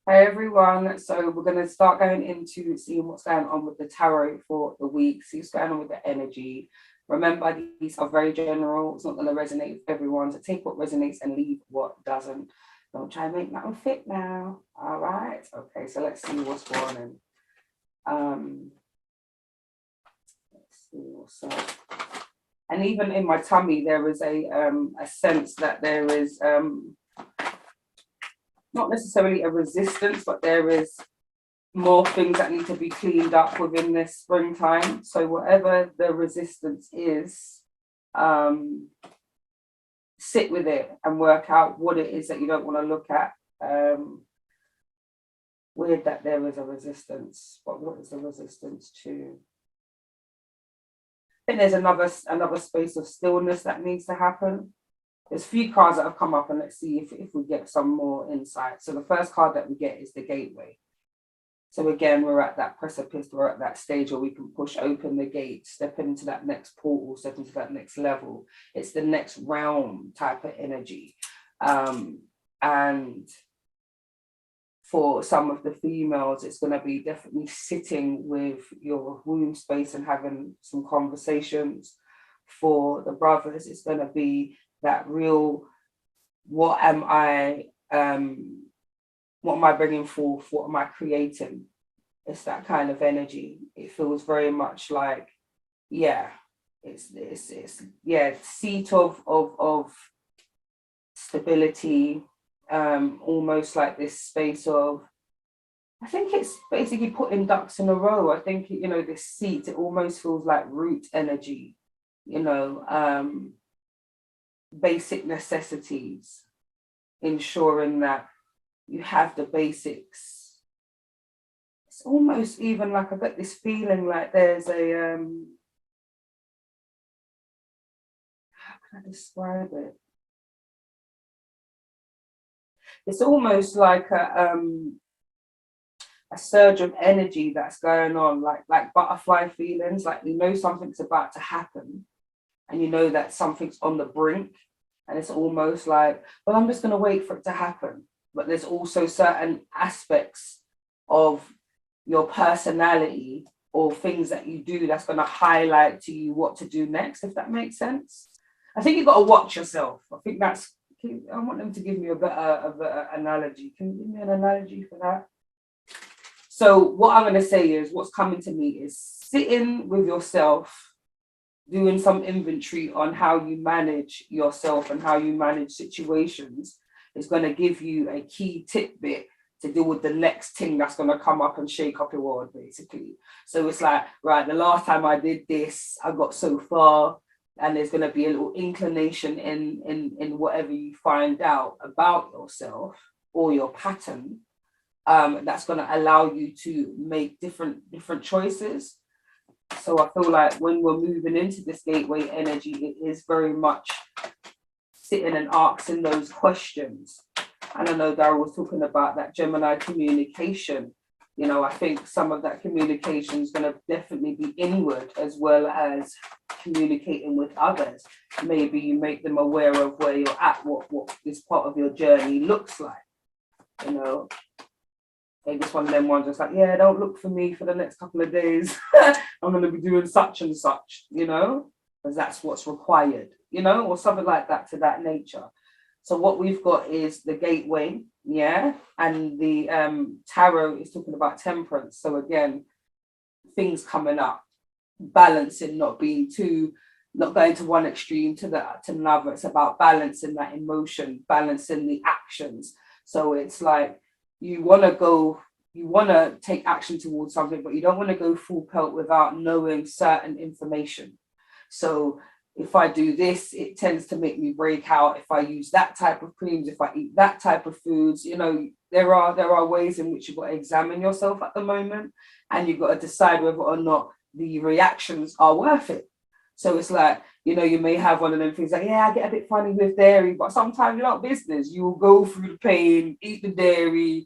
Hey everyone, so we're going to start going into seeing what's going on with the tarot for the week, see what's going on with the energy. Remember, these are very general, it's not going to resonate with everyone, so take what resonates and leave what doesn't. Don't try and make that one fit now. All right, okay, so let's see what's going on. Let's see what's up. And even in my tummy, there is a sense that there is not necessarily a resistance, but there is more things that need to be cleaned up within this springtime. So whatever the resistance is, sit with it and work out what it is that you don't want to look at. Weird that there is a resistance, but what is the resistance to? I think there's another space of stillness that needs to happen. There's a few cards that have come up, and let's see if we get some more insight. So the first card that we get is the gateway. So again, we're at that precipice, we're at that stage where we can push open the gate, step into that next portal, step into that next level. It's the next realm type of energy. And for some of the females, it's going to be definitely sitting with your womb space and having some conversations. For the brothers, it's going to be that real, what am I bringing forth? What am I creating? It's that kind of energy. It feels very much like, yeah, it's seat of stability, almost like this space of, I think it's basically putting ducks in a row. I think, this seat, it almost feels like root energy, basic necessities, ensuring that you have the basics. It's almost even like I get this feeling like there's a how can I describe it? It's almost like a surge of energy that's going on, like butterfly feelings, like something's about to happen, and that something's on the brink, and it's almost like, well, I'm just going to wait for it to happen. But there's also certain aspects of your personality or things that you do that's going to highlight to you what to do next, if that makes sense. I think you've got to watch yourself. I think I want them to give me a better analogy. Can you give me an analogy for that? So what I'm going to say is, what's coming to me is sitting with yourself, doing some inventory on how you manage yourself and how you manage situations is going to give you a key tidbit to deal with the next thing that's going to come up and shake up your world, basically. So it's like, right, the last time I did this, I got so far, and there's going to be a little inclination in whatever you find out about yourself or your pattern, that's going to allow you to make different choices. So I feel like when we're moving into this gateway energy, it is very much sitting and asking those questions. And I know Daryl was talking about that Gemini communication. I think some of that communication is going to definitely be inward as well as communicating with others. Maybe you make them aware of where you're at, what this part of your journey looks like. Maybe it's one of them ones that's like, yeah, don't look for me for the next couple of days. I'm going to be doing such and such, because that's what's required, or something like that, to that nature. So what we've got is the gateway, yeah, and the tarot is talking about temperance. So again, things coming up, balancing, not going to one extreme to another. It's about balancing that emotion, balancing the actions. So it's like, you want to take action towards something, but you don't want to go full pelt without knowing certain information. So if I do this, it tends to make me break out. If I use that type of creams, if I eat that type of foods, there are ways in which you've got to examine yourself at the moment, and you've got to decide whether or not the reactions are worth it. So it's like, you may have one of them things like, yeah, I get a bit funny with dairy, but sometimes you're not business. You will go through the pain, eat the dairy,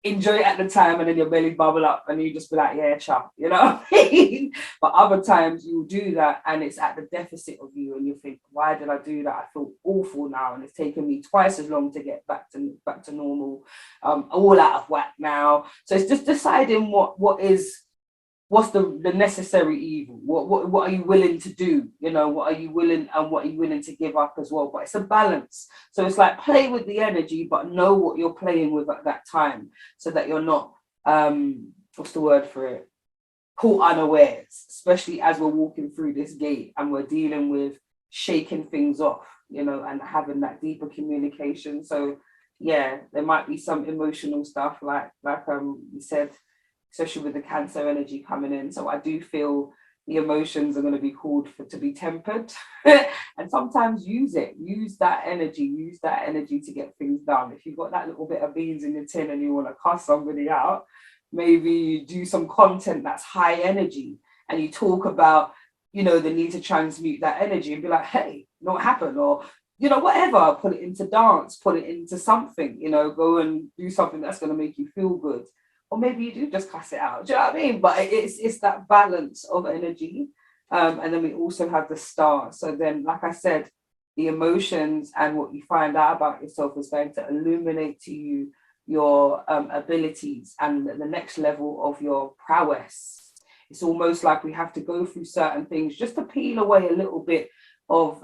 enjoy it at the time, and then your belly bubble up and you just be like, yeah, chop, you know what I mean? But other times you do that and it's at the deficit of you, and you think, why did I do that? I feel awful now, and it's taken me twice as long to get back to normal. All out of whack now. So it's just deciding what's the necessary evil. What are you willing to do? You know, what are you willing to give up as well? But it's a balance. So it's like, play with the energy, but know what you're playing with at that time, so that you're not what's the word for it? Caught unawares, especially as we're walking through this gate and we're dealing with shaking things off, you know, and having that deeper communication. So yeah, there might be some emotional stuff like you said, especially with the Cancer energy coming in. So I do feel the emotions are going to be called for to be tempered, and sometimes use that energy to get things done. If you've got that little bit of beans in your tin and you want to cuss somebody out, maybe you do some content that's high energy, and you talk about, you know, the need to transmute that energy and be like, hey, you know what happened? Or, you know, whatever, put it into dance, put it into something, you know, go and do something that's going to make you feel good. Or maybe you do just cuss it out. Do you know what I mean? But it's that balance of energy. And then we also have the star. So then, like I said, the emotions and what you find out about yourself is going to illuminate to you your abilities and the next level of your prowess. It's almost like we have to go through certain things just to peel away a little bit of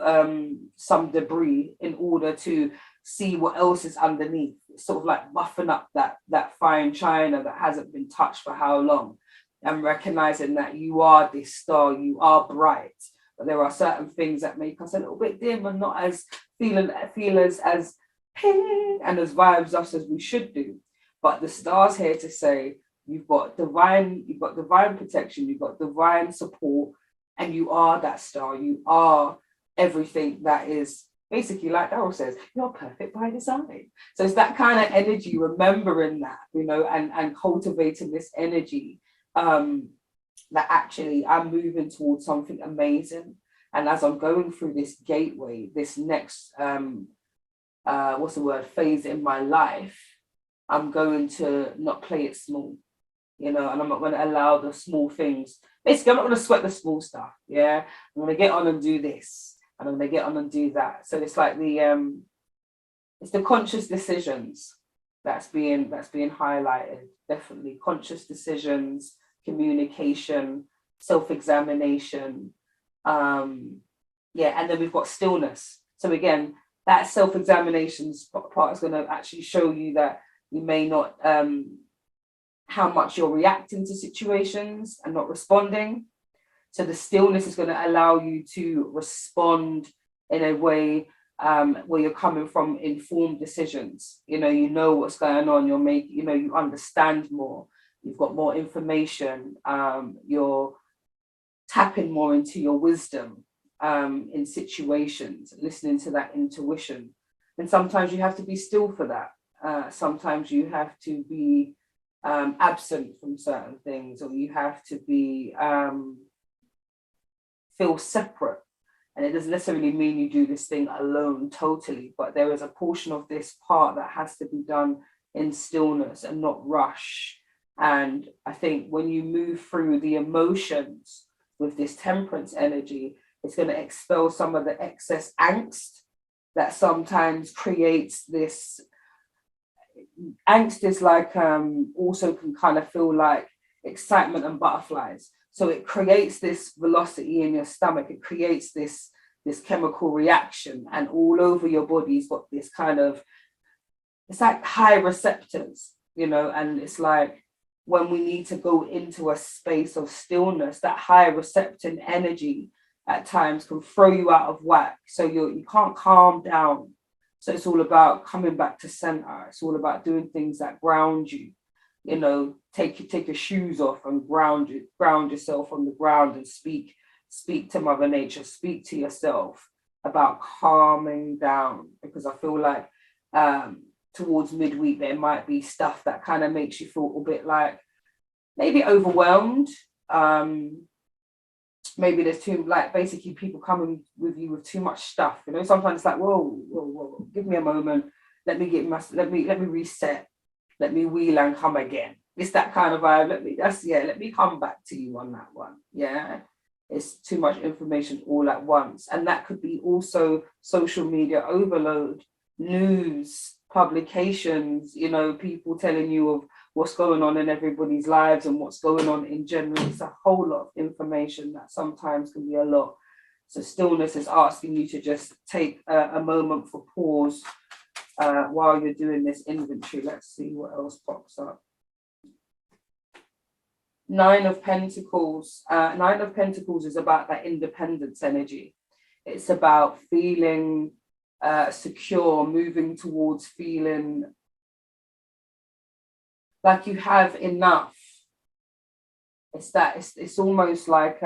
some debris in order to see what else is underneath. It's sort of like buffing up that fine china that hasn't been touched for how long, and recognizing that you are this star, you are bright, but there are certain things that make us a little bit dim and not as feelers as ping and as vibes us as we should do. But the star's here to say you've got divine protection, you've got divine support, and you are that star. You are everything that is basically, like Daryl says, you're perfect by design. So it's that kind of energy, remembering that, you know, and cultivating this energy, that actually I'm moving towards something amazing. And as I'm going through this gateway, this next phase in my life, I'm going to not play it small, you know, and I'm not going to allow the small things. Basically, I'm not going to sweat the small stuff. Yeah, I'm going to get on and do this, and I'm going to get on and do that. So it's like it's the conscious decisions that's being highlighted. Definitely conscious decisions, communication, self-examination. And then we've got stillness. So again, that self-examination part is going to actually show you that you may not how much you're reacting to situations and not responding. So the stillness is going to allow you to respond in a way where you're coming from informed decisions. You know what's going on. You understand more. You've got more information. You're tapping more into your wisdom in situations, listening to that intuition. And sometimes you have to be still for that. Sometimes you have to be absent from certain things, or you have to be feel separate. And it doesn't necessarily mean you do this thing alone totally, but there is a portion of this part that has to be done in stillness and not rush. And I think when you move through the emotions with this temperance energy, it's going to expel some of the excess angst that sometimes creates this. Angst is like also can kind of feel like excitement and butterflies. So it creates this velocity in your stomach. It creates this chemical reaction, and all over your body's got this kind of, it's like high receptors, and it's like when we need to go into a space of stillness, that high receptive energy at times can throw you out of whack. So you can't calm down. So it's all about coming back to center. It's all about doing things that ground you. Take your shoes off and ground yourself on the ground and speak to Mother Nature, speak to yourself about calming down. Because I feel like towards midweek there might be stuff that kind of makes you feel a bit like maybe overwhelmed. Maybe there's basically people coming with you with too much stuff. Sometimes it's like, whoa, give me a moment. Let me reset. let me wheel and come again. It's that kind of vibe. Let me come back to you on that one. Yeah. It's too much information all at once. And that could be also social media overload, news, publications, people telling you of what's going on in everybody's lives and what's going on in general. It's a whole lot of information that sometimes can be a lot. So stillness is asking you to just take a moment for pause while you're doing this inventory. Let's see what else pops up. Nine of Pentacles. Nine of Pentacles is about that independence energy. It's about feeling secure, moving towards feeling like you have enough. It's almost like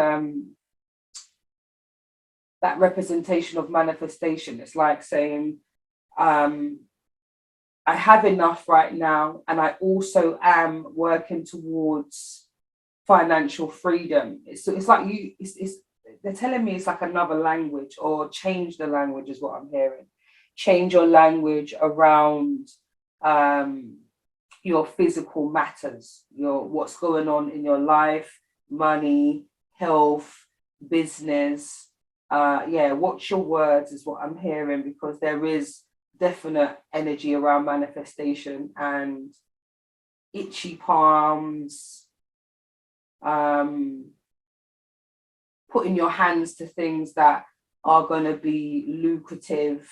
that representation of manifestation. It's like saying, I have enough right now, and I also am working towards financial freedom. It's like they're telling me it's like another language, or change the language is what I'm hearing. Change your language around your physical matters, what's going on in your life, money, health, business. Watch your words is what I'm hearing, because there is definite energy around manifestation and itchy palms, putting your hands to things that are going to be lucrative,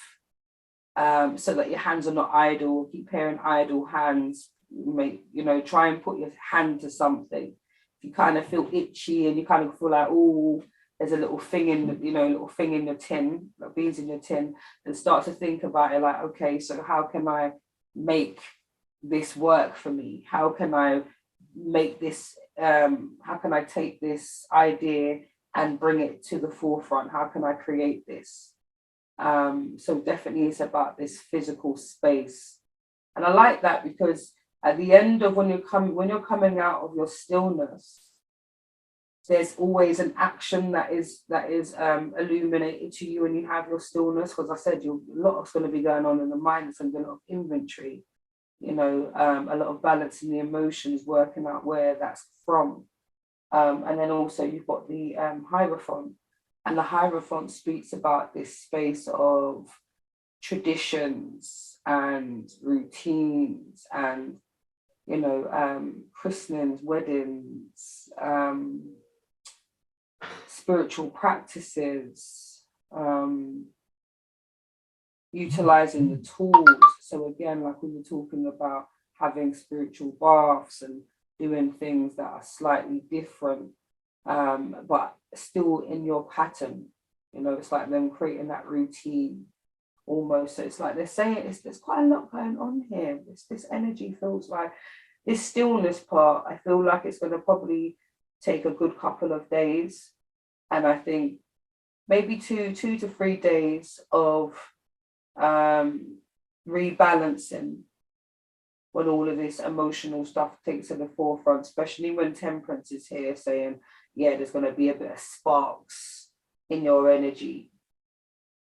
so that your hands are not idle. Keep hearing idle hands. Try and put your hand to something. If you kind of feel itchy and you kind of feel like, oh, there's a little thing in your tin, like beans in your tin, and start to think about it like, okay, so how can I make this work for me? How can I make this, how can I take this idea and bring it to the forefront? How can I create this? So definitely it's about this physical space. And I like that, because at the end of when you're coming out of your stillness, there's always an action that is illuminated to you when you have your stillness. Because I said a lot of going to be going on in the mind. It's going to be a lot of inventory, a lot of balancing the emotions, working out where that's from. And then also you've got the Hierophant, and the Hierophant speaks about this space of traditions and routines and christenings, weddings, spiritual practices, utilizing the tools. So again, like we were talking about having spiritual baths and doing things that are slightly different, but still in your pattern. It's like them creating that routine almost. So it's like they're saying there's quite a lot going on here. This energy feels like this stillness part. I feel like it's going to probably take a good couple of days, and I think maybe two to 3 days of rebalancing when all of this emotional stuff takes to the forefront, especially when Temperance is here saying, yeah, there's going to be a bit of sparks in your energy.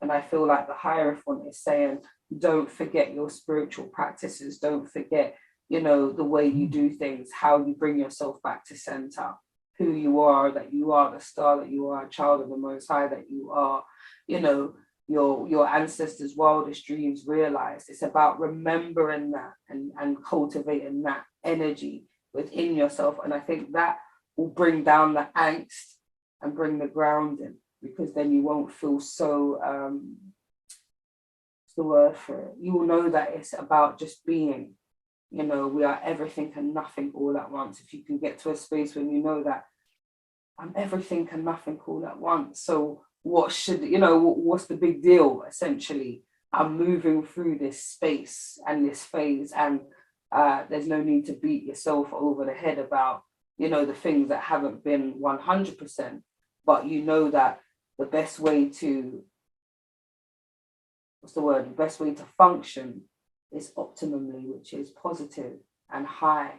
And I feel like the Hierophant is saying, don't forget your spiritual practices. Don't forget, the way you do things, how you bring yourself back to center, who you are, that you are the star, that you are a child of the Most High, that you are, your ancestors' wildest dreams realized. It's about remembering that and cultivating that energy within yourself. And I think that will bring down the angst and bring the grounding, because then you won't feel so, what's the word for it? You will know that it's about just being, we are everything and nothing all at once. If you can get to a space when you know that I'm everything and nothing all at once. So what's the big deal? Essentially, I'm moving through this space and this phase, and there's no need to beat yourself over the head about, the things that haven't been 100%, but that the best way to, the best way to function is optimally, which is positive and high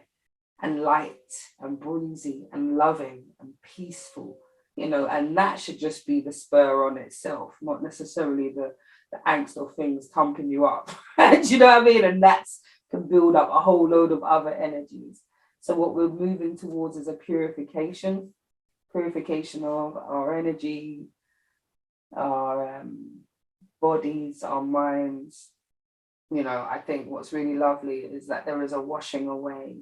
and light and breezy and loving and peaceful, and that should just be the spur on itself, not necessarily the angst or things thumping you up. Do you know what I mean? And that's can build up a whole load of other energies. So what we're moving towards is a purification of our energy, our bodies, our minds. I think what's really lovely is that there is a washing away,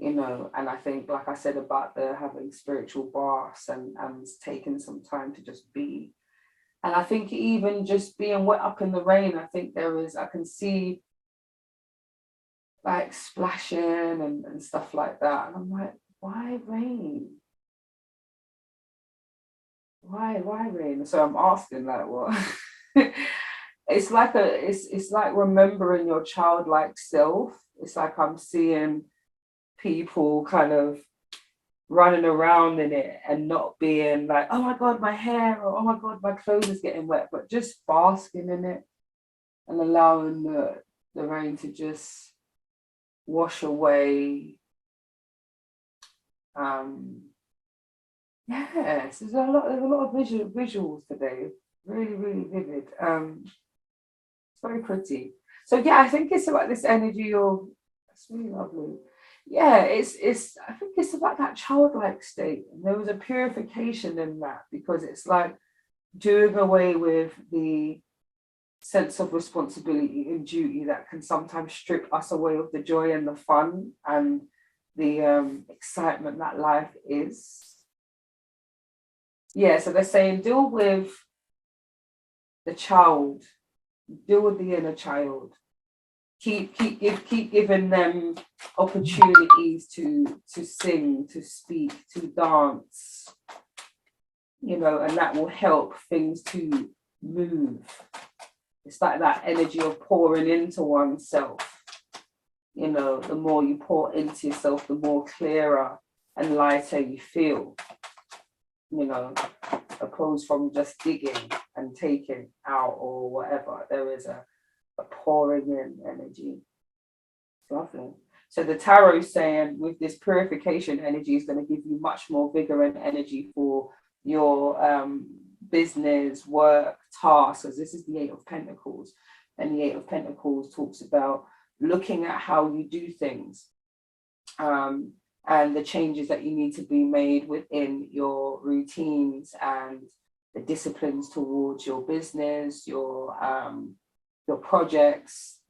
and I think, like I said, about the having spiritual baths and taking some time to just be. And I think even just being wet up in the rain, I think I can see like splashing and stuff like that. And I'm like, why rain? Why rain? So I'm asking, like, what? It's like it's like remembering your childlike self. It's like I'm seeing people kind of running around in it and not being like, oh my God, my hair, or oh my God, my clothes is getting wet, but just basking in it and allowing the rain to just wash away. Yes, there's a lot of visuals today. Really, really vivid. It's very pretty. So yeah, I think it's about this energy of, it's really lovely. Yeah, it's I think it's about that childlike state. And there was a purification in that, because it's like doing away with the sense of responsibility and duty that can sometimes strip us away of the joy and the fun and the excitement that life is. Yeah, so they're saying deal with the child, deal with the inner child. Keep giving them opportunities to sing, to speak, to dance, and that will help things to move. It's like that energy of pouring into oneself. The more you pour into yourself, the more clearer and lighter you feel. Opposed from just digging and taking out or whatever. There is a pouring in energy. It's lovely. So the tarot is saying with this purification energy is going to give you much more vigor and energy for your business, work, tasks. Because this is the Eight of Pentacles, and the Eight of Pentacles talks about looking at how you do things, and the changes that you need to be made within your routines and the disciplines towards your business, your projects,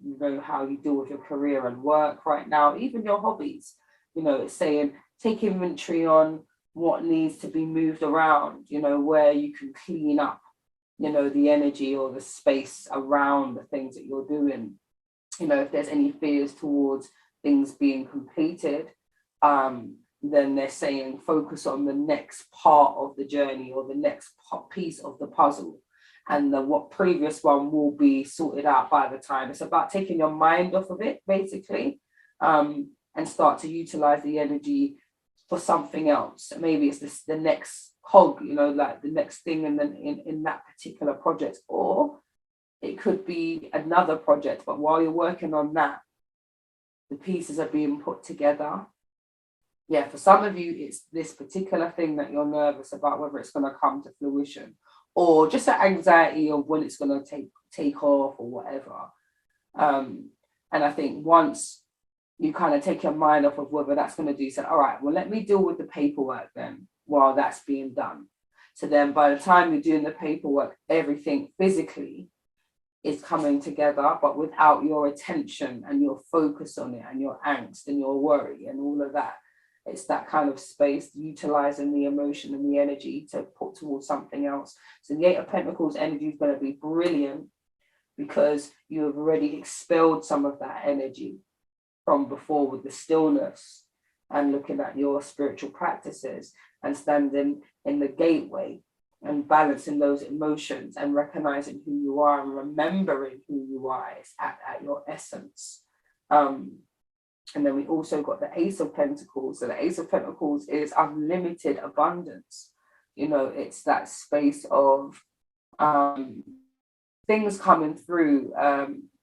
how you deal with your career and work right now, even your hobbies. It's saying take inventory on what needs to be moved around, where you can clean up, the energy or the space around the things that you're doing. If there's any fears towards things being completed, then they're saying focus on the next part of the journey or the next piece of the puzzle, and what previous one will be sorted out by the time. It's about taking your mind off of it, basically, and start to utilize the energy for something else. Maybe it's the next cog, like the next thing in that particular project, or it could be another project. But while you're working on that, the pieces are being put together. Yeah, for some of you, it's this particular thing that you're nervous about, whether it's going to come to fruition, or just an anxiety of when it's going to take off or whatever. And I think once you kind of take your mind off of whether that's going to do so, all right, well, let me deal with the paperwork then while that's being done. So then by the time you're doing the paperwork, everything physically is coming together, but without your attention and your focus on it and your angst and your worry and all of that. It's that kind of space, utilizing the emotion and the energy to put towards something else. So the Eight of Pentacles energy is going to be brilliant because you have already expelled some of that energy from before with the stillness and looking at your spiritual practices and standing in the gateway and balancing those emotions and recognizing who you are and remembering who you are at your essence. And then we also got the Ace of Pentacles. So the Ace of Pentacles is unlimited abundance. It's that space of things coming through,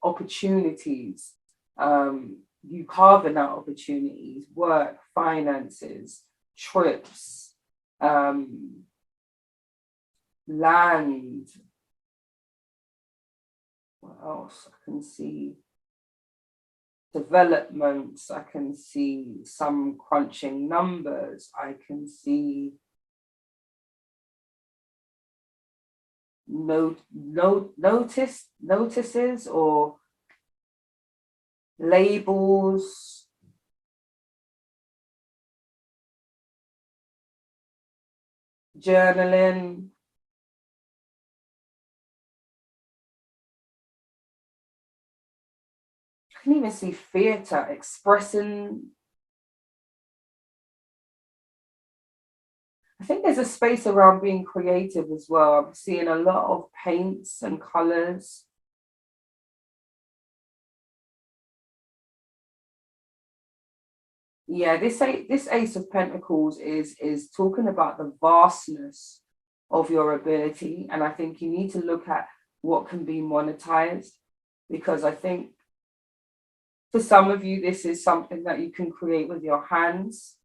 opportunities, you carving out opportunities, work, finances, trips, land. What else I can see? developments. I can see some crunching numbers. I can see notices or labels. Journaling. I can even see theatre, expressing. I think there's a space around being creative as well. I'm seeing a lot of paints and colours. Yeah, this Ace of Pentacles is talking about the vastness of your ability, and I think you need to look at what can be monetized, because I think for some of you this is something that you can create with your hands.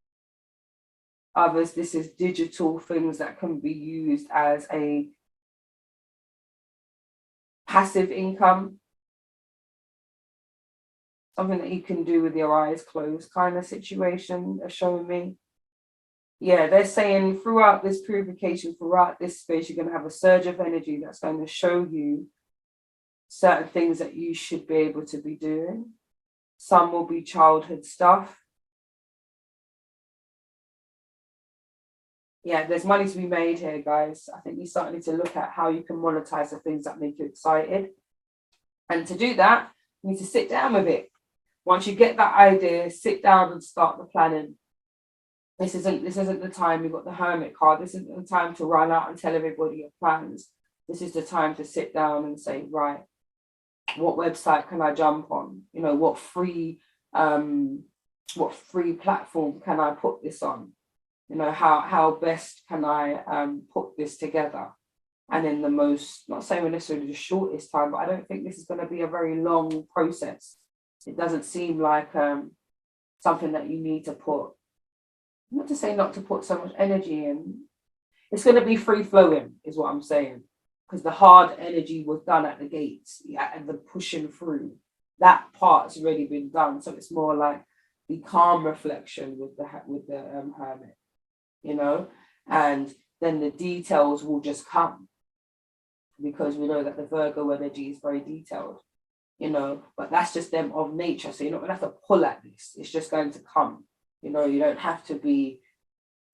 Others, this is digital things that can be used as a passive income, something that you can do with your eyes closed kind of situation. They're showing me. Yeah, they're saying throughout this purification, throughout this space, you're going to have a surge of energy that's going to show you certain things that you should be able to be doing. Some will be childhood stuff. Yeah, there's money to be made here, guys. I think you start need to look at how you can monetize the things that make you excited. And to do that, you need to sit down with it. Once you get that idea, sit down and start the planning. This isn't the time. You've got the Hermit card. This isn't the time to run out and tell everybody your plans. This is the time to sit down and say, right, what website can I jump on? You know, what free platform can I put this on? You know, how best can I put this together? And in the most, not saying necessarily the shortest time, but I don't think this is going to be a very long process. It doesn't seem like something that you need to put, not to say not to put so much energy in. It's going to be free flowing, is what I'm saying, because the hard energy was done at the gates, and the pushing through. That part's already been done, so it's more like the calm reflection with the Hermit, you know, and then the details will just come, because we know that the Virgo energy is very detailed, you know, but that's just them of nature. So you're not going to have to pull at this. It's just going to come. You know, you don't have to be,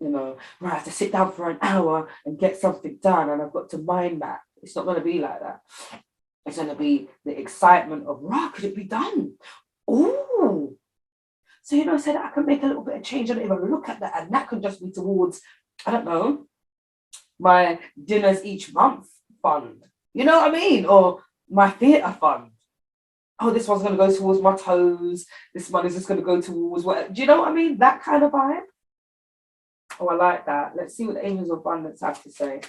you know, right, I have to sit down for an hour and get something done and I've got to mind map. It's not going to be like that. It's going to be the excitement of, right, could it be done? Oh, so, you know, so that I can make a little bit of change. I don't even look at that. And that could just be towards, I don't know, my dinners each month fund. You know what I mean? Or my theatre fund. Oh, this one's going to go towards my toes. This one is just going to go towards what? Do you know what I mean? That kind of vibe. Oh, I like that. Let's see what the Angels of Abundance have to say.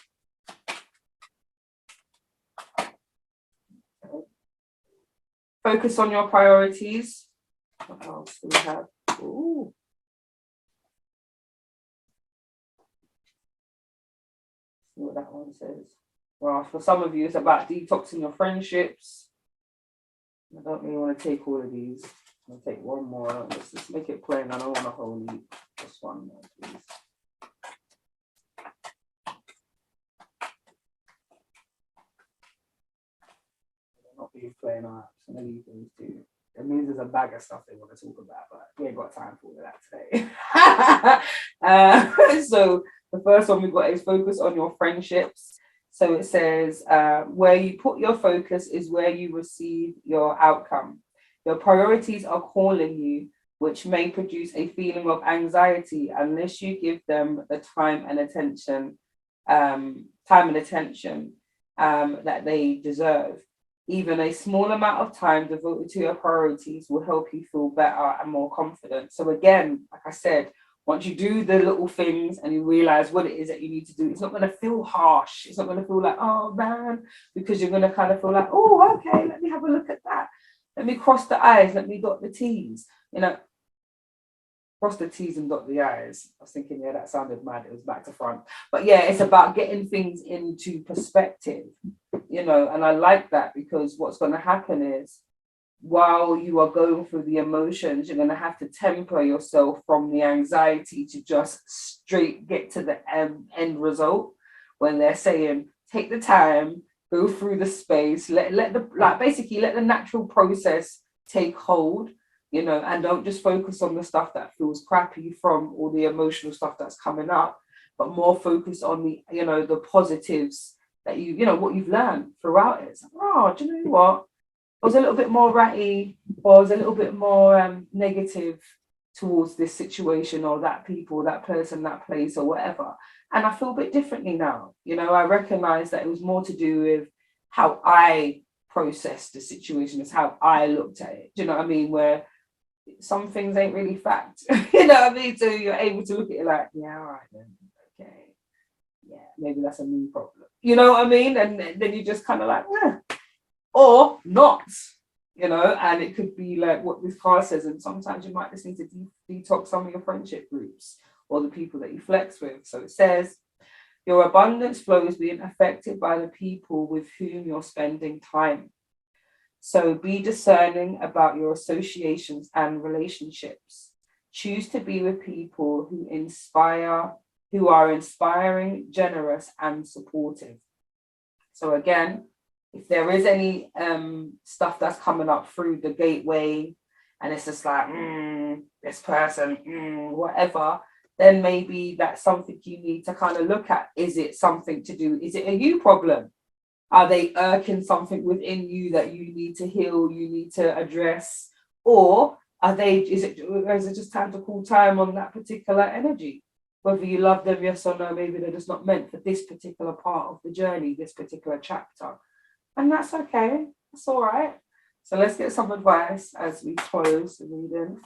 Okay. Focus on your priorities. What else do we have? Ooh. See what that one says. Well, for some of you, it's about detoxing your friendships. I don't really want to take all of these. I'll take one more. Let's just make it plain. I don't want a whole heap. Just one more, please. Not being plain art. Some of these things too. It means there's a bag of stuff they want to talk about, but we ain't got time for all of that today. So the first one we've got is focus on your friendships. So it says, where you put your focus is where you receive your outcome. Your priorities are calling you, which may produce a feeling of anxiety unless you give them the time and attention that they deserve. Even a small amount of time devoted to your priorities will help you feel better and more confident. So again, like I said, once you do the little things and you realize what it is that you need to do, it's not going to feel harsh. It's not going to feel like, oh man, because you're going to kind of feel like, oh, okay, let me have a look at that. Let me cross the I's, let me dot the T's. You know, cross the T's and dot the I's. I was thinking, yeah, that sounded mad. It was back to front. But yeah, it's about getting things into perspective, you know, and I like that, because what's going to happen is while you are going through the emotions, you're going to have to temper yourself from the anxiety to just straight get to the end result, when they're saying take the time, go through the space, let the, like, basically let the natural process take hold, you know, and don't just focus on the stuff that feels crappy from all the emotional stuff that's coming up, but more focus on the, you know, the positives that you know, what you've learned throughout it. It's like, oh, do you know what? I was a little bit more ratty, or I was a little bit more negative towards this situation or that people, that person, that place, or whatever. And I feel a bit differently now. You know, I recognize that it was more to do with how I processed the situation, is how I looked at it. Do you know what I mean? Where some things ain't really fact. You know what I mean? So you're able to look at it like, yeah, all right then. Okay. Yeah, maybe that's a me problem. You know what I mean? And then you just kind of like, or not, you know, and it could be like what this card says. And sometimes you might just need to detox some of your friendship groups or the people that you flex with. So it says, your abundance flow is being affected by the people with whom you're spending time. So be discerning about your associations and relationships. Choose to be with people who are inspiring, generous, and supportive. So again, if there is any stuff that's coming up through the gateway and it's just like, this person, whatever, then maybe that's something you need to kind of look at. Is it something to do? Is it a you problem? Are they irking something within you that you need to heal, you need to address? Or is it just time to call time on that particular energy? Whether you love them, yes or no, maybe they're just not meant for this particular part of the journey, this particular chapter. And that's okay. That's all right. So let's get some advice as we close the reading.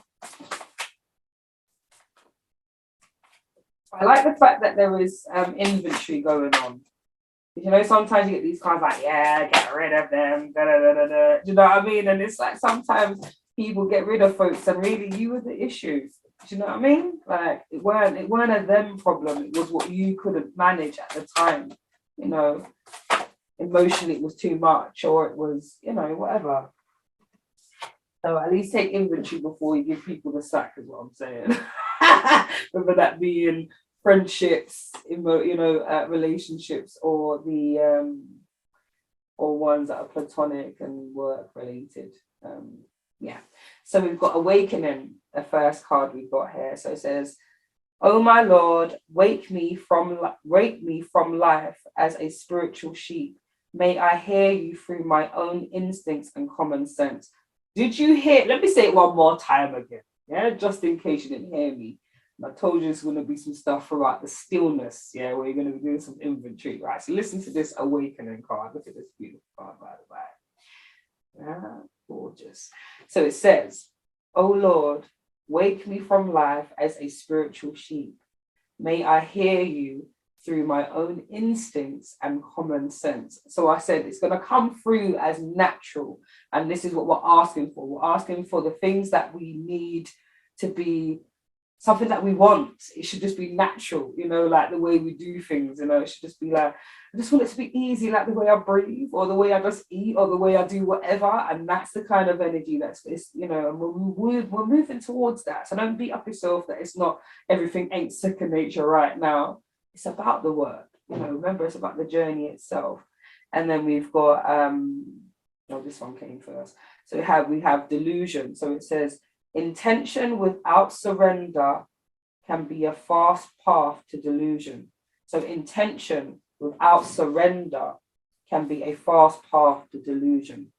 I like the fact that there is inventory going on. You know, sometimes you get these cards like, yeah, get rid of them, da, da, da, da, da. Do you know what I mean? And it's like sometimes people get rid of folks and really you were the issue. Do you know what I mean? Like it weren't a them problem. It was what you couldn't manage at the time. You know, emotionally it was too much, or it was, you know, whatever. So at least take inventory before you give people the sack, is what I'm saying. Whether that be in friendships, in, you know, relationships, or the or ones that are platonic and work related. Yeah. So we've got awakening, the first card we've got here. So it says, "Oh my Lord, wake me from life as a spiritual sheep. May I hear you through my own instincts and common sense." Did you hear? Let me say it one more time again. Yeah, just in case you didn't hear me. And I told you there's going to be some stuff throughout the stillness. Yeah, where you're going to be doing some inventory. Right. So listen to this awakening card. Look at this beautiful card, by the way. Yeah, gorgeous. So it says, "Oh Lord, wake me from life as a spiritual sheep. May I hear you through my own instincts and common sense." So I said it's going to come through as natural. And this is what we're asking for. We're asking for the things that we need to be something that we want. It should just be natural, you know, like the way we do things, you know, it should just be like, I just want it to be easy, like the way I breathe, or the way I just eat, or the way I do whatever. And that's the kind of energy that's, you know, and we're moving towards that. So don't beat up yourself that it's not, everything ain't second nature right now. It's about the work, you know, remember it's about the journey itself. And then we've got, this one came first. So we have delusion. So it says, intention without surrender can be a fast path to delusion. So intention without surrender can be a fast path to delusion.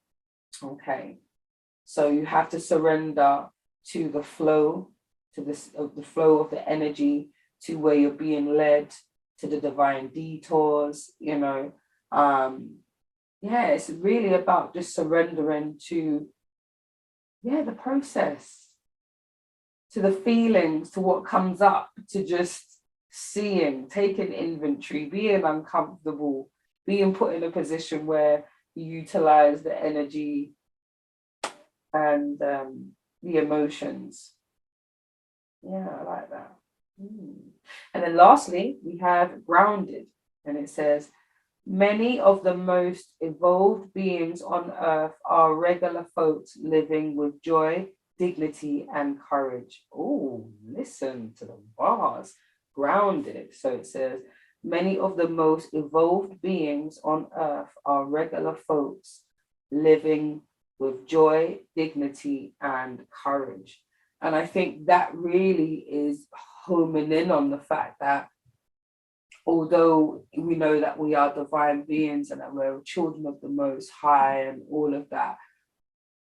Okay. So you have to surrender to the flow, to the flow of the energy, to where you're being led, to the divine detours, you know. It's really about just surrendering to the process, to the feelings, to what comes up, to just seeing, taking inventory, being uncomfortable, being put in a position where you utilize the energy and the emotions. Yeah, I like that. And then lastly, we have grounded, and it says, Many of the most evolved beings on earth are regular folks living with joy, dignity, and courage. Oh, listen to the bars. Grounded. So it says, many of the most evolved beings on earth are regular folks living with joy, dignity, and courage. And I think that really is homing in on the fact that although we know that we are divine beings and that we're children of the Most High and all of that,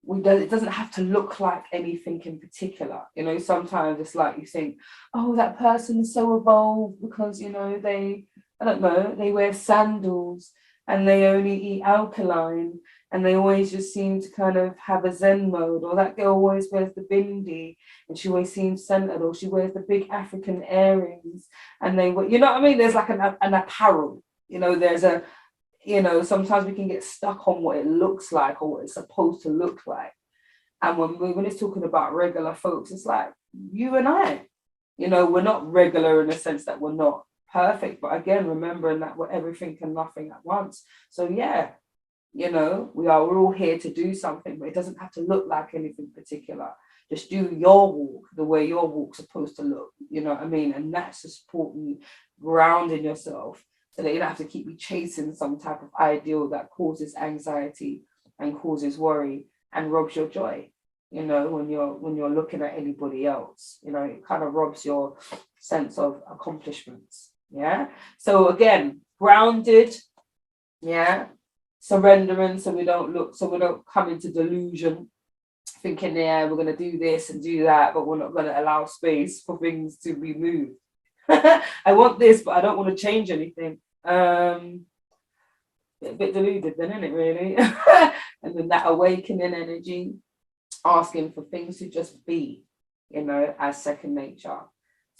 it doesn't have to look like anything in particular. You know, sometimes it's like you think, oh, that person is so evolved because, you know, I don't know, they wear sandals and they only eat alkaline and they always just seem to kind of have a Zen mode, or that girl always wears the bindi and she always seems centered, or she wears the big African earrings and you know what I mean? There's like an apparel, you know, sometimes we can get stuck on what it looks like or what it's supposed to look like. And when it's talking about regular folks, it's like you and I, you know, we're not regular in the sense that we're not perfect, but again, remembering that we're everything and nothing at once. So yeah, you know, we're all here to do something, but it doesn't have to look like anything particular. Just do your walk the way your walk's supposed to look, you know what I mean? And that's just supporting, grounding yourself so that you don't have to keep chasing some type of ideal that causes anxiety and causes worry and robs your joy. You know, when you're looking at anybody else, you know, it kind of robs your sense of accomplishments. Yeah. So again, grounded, yeah, surrendering so we don't come into delusion, thinking, yeah, we're going to do this and do that, but we're not going to allow space for things to be moved. I want this, but I don't want to change anything. A bit deluded then, isn't it, really? And then that awakening energy, asking for things to just be, you know, as second nature.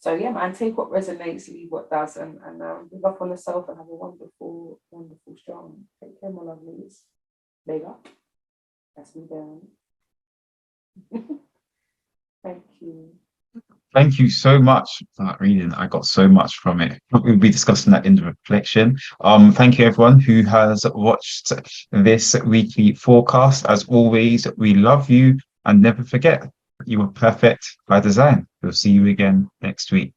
So yeah, man, take what resonates, leave what doesn't, and live up on yourself and have a wonderful, wonderful strong. Take care, my lovelies. Big up. That's me down. Thank you. Thank you so much for that reading. I got so much from it. We'll be discussing that in the reflection. Thank you everyone who has watched this weekly forecast. As always, we love you and never forget you are perfect by design. We'll see you again next week.